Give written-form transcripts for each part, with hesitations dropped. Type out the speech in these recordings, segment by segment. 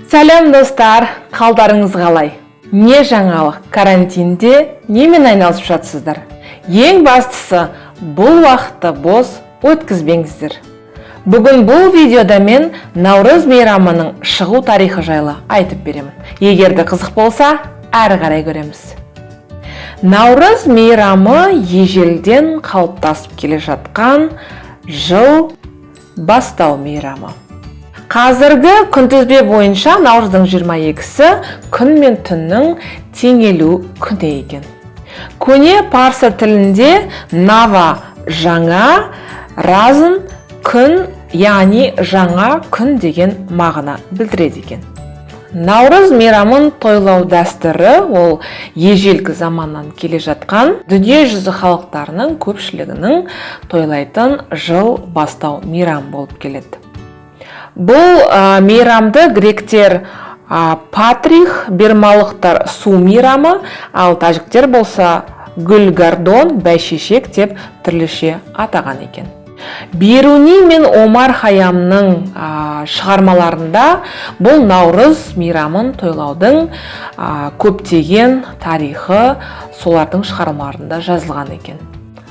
Сәлем достар, қалдарыңыз қалай? Не жаңалық, карантинде немен айналысып жатсыздар? Ең бастысы, бұл уақытты бос өткізбеңіздер. Бүгін бұл видеода мен Наурыз мейрамының шығу тарихы жайлы айтып беремін. Егерде қызық болса, әрі қарай көреміз. Наурыз мейрамы ежелден қалыптасып келе жатқан жыл бастау мейрамы. Қазіргі күнтізбе бойынша наурыздың 22-сі күн мен түннің теңелу күні екен. Көне парсы тілінде нава жаңа, разын күн, яғни жаңа күн деген мағына білдіреді екен. Наурыз мейрамын тойлау дәстүрі ол ежелгі заманнан келе жатқан дүние жүзі халықтарының көпшілігінің тойлайтын жыл бастау мейрам болып келеді. Бұл мейрамды гректер патрих, бермалықтар су мейрамы, ал тәжіктер болса гүл-гардон, бәйшешек деп түрліше атаған екен. Бируни мен Омар Хайамның шығармаларында бұл наурыз мейрамын тойлаудың көптеген тарихы солардың шығармаларында жазылған екен.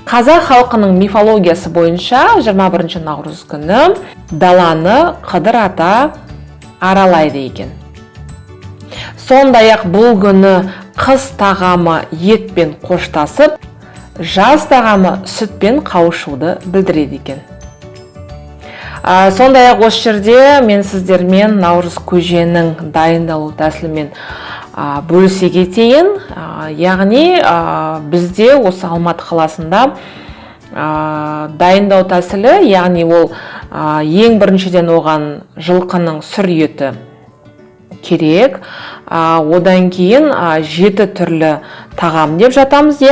Қазақ халқының мифологиясы бойынша 21 наурыз күні даланы Қыдыр ата аралайды екен. Сондай-ақ бұл күні қыс тағамы етпен қоштасып, жаз тағамы сүтпен қауышуды білдіреді екен. Сондай-ақ осы жерде мен сіздермен наурыз көженің дайындалу тәсілімен бөлісе кетейін. Яғни бізде осы Алматы қаласында дайындау тәсілі, яғни ол ең біріншіден оған жылқының сүр еті керек. Одан кейін 7 түрлі тағам деп жатамыз,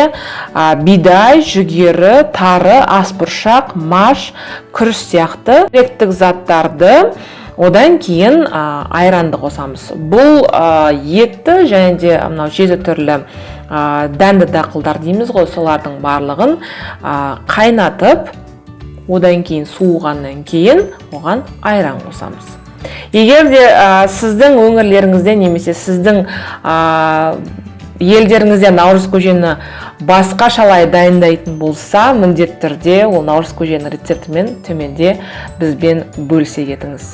бидай, жүгері, тары, асбұршақ, маш, күріш сияқты керектік заттарды, одан кейін айранды қосамыз. Бұл етті және де 7 түрлі дәнді дақылдар дейміз ғой, солардың барлығын қайнатып, одан кейін суығаннан кейін оған айран қосамыз. Егер де сіздің өңірлеріңізде немесе сіздің елдеріңізде наурыз көжені басқашалай дайындайтын болса, міндетті түрде ол наурыз көженің рецептімен төменде бізбен бөлісе кетіңіз.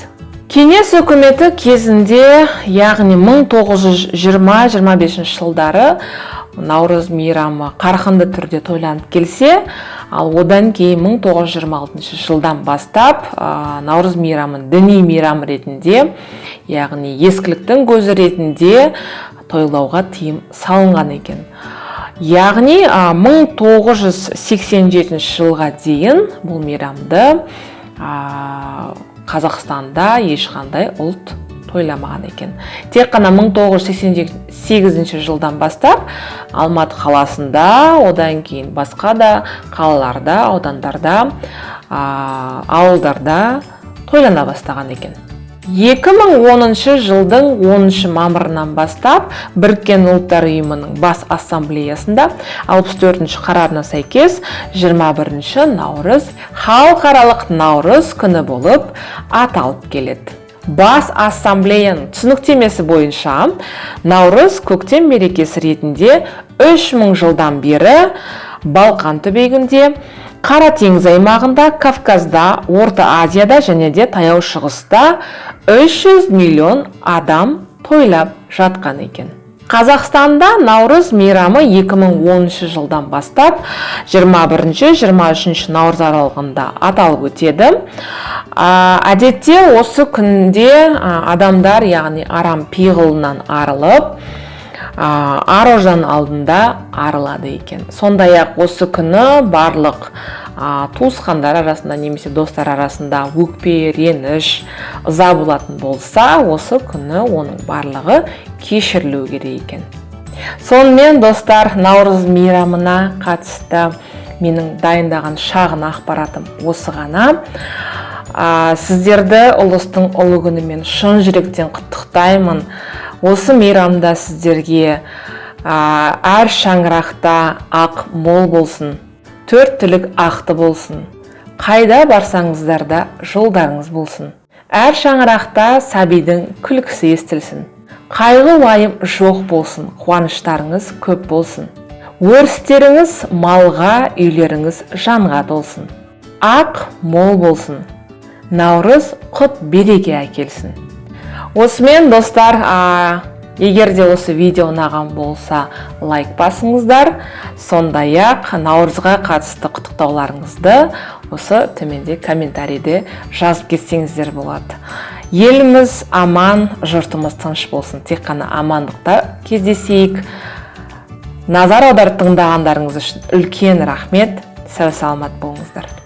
Кеңес үкіметі кезінде, яғни 1920-25 жылдары наурыз мейрамы қарқынды түрде тойланып келсе, ал одан кейін 1926 жылдан бастап наурыз мейрамын діни мейрам ретінде, яғни ескіліктің көзі ретінде тойлауға тыйым салынған екен. Яғни 1987 жылға дейін бұл мейрамды Қазақстанда ешқандай ұлт тойламаған екен. Тек қана 1988 жылдан бастап Алматы қаласында, одан кейін басқа да қалаларда, аудандарда, ауылдарда тойлана бастаған екен. 2010 жылдың 10 мамырынан бастап Біріккен ұлттар ұйымының бас ассамблеясында 64 қарарына сәйкес 21 наурыз халықаралық наурыз күні болып аталып келеді. Бас ассамблеяның түсініктемесі бойынша наурыз көктем мерекесі ретінде 3000 жылдан бері Балқан түбегінде, Қара теңіз аймағында, Кавказда, Орта Азияда және де Таяу Шығыста 300 миллион адам тойлап жатқан екен. Қазақстанда наурыз мейрамы 2010 жылдан бастап 21-23 наурыз аралығында аталып өтеді. Әдетте осы күнде адамдар, яғни арам пиғылынан арылып, арожан алдында арылады екен. Сондай-ақ осы күні барлық туысқандар арасында немесе достар арасында өкпе, реніш, ыза болатын болса, осы күні оның барлығы кешірілу керек екен. Сонымен достар, наурыз мейрамына қатысты менің дайындаған шағын ақпаратым осы ғана. Сіздерді ұлыстың ұлы күнімен шын жүректен құттықтаймын. Осы мейрамда сіздерге әр шаңырақта ақ мол болсын, 4 түлік ақты болсын. Қайда барсаңыздар да жолдарыңыз болсын. Әр шаңырақта сәбидің күлкісі естілсін. Қайғы уайым жоқ болсын, қуаныштарыңыз көп болсын. Өрістеріңіз малға, үйлеріңіз жанға толсын. Ақ мол болсын. Наурыз құт береке әкелсін. Осымен достар, егер де осы видео ұнаған болса, лайк басыңыздар. Сондай-ақ Наурызға қатысты құттықтауларыңызды осы төменде комментарийде жазып кетсеңіздер болады. Еліміз аман, жұртымыз тыныш болсын. Тек қана амандықта кездесейік. Назар аударып тыңдағандарыңыз үшін үлкен рахмет. Сау саламат болыңыздар.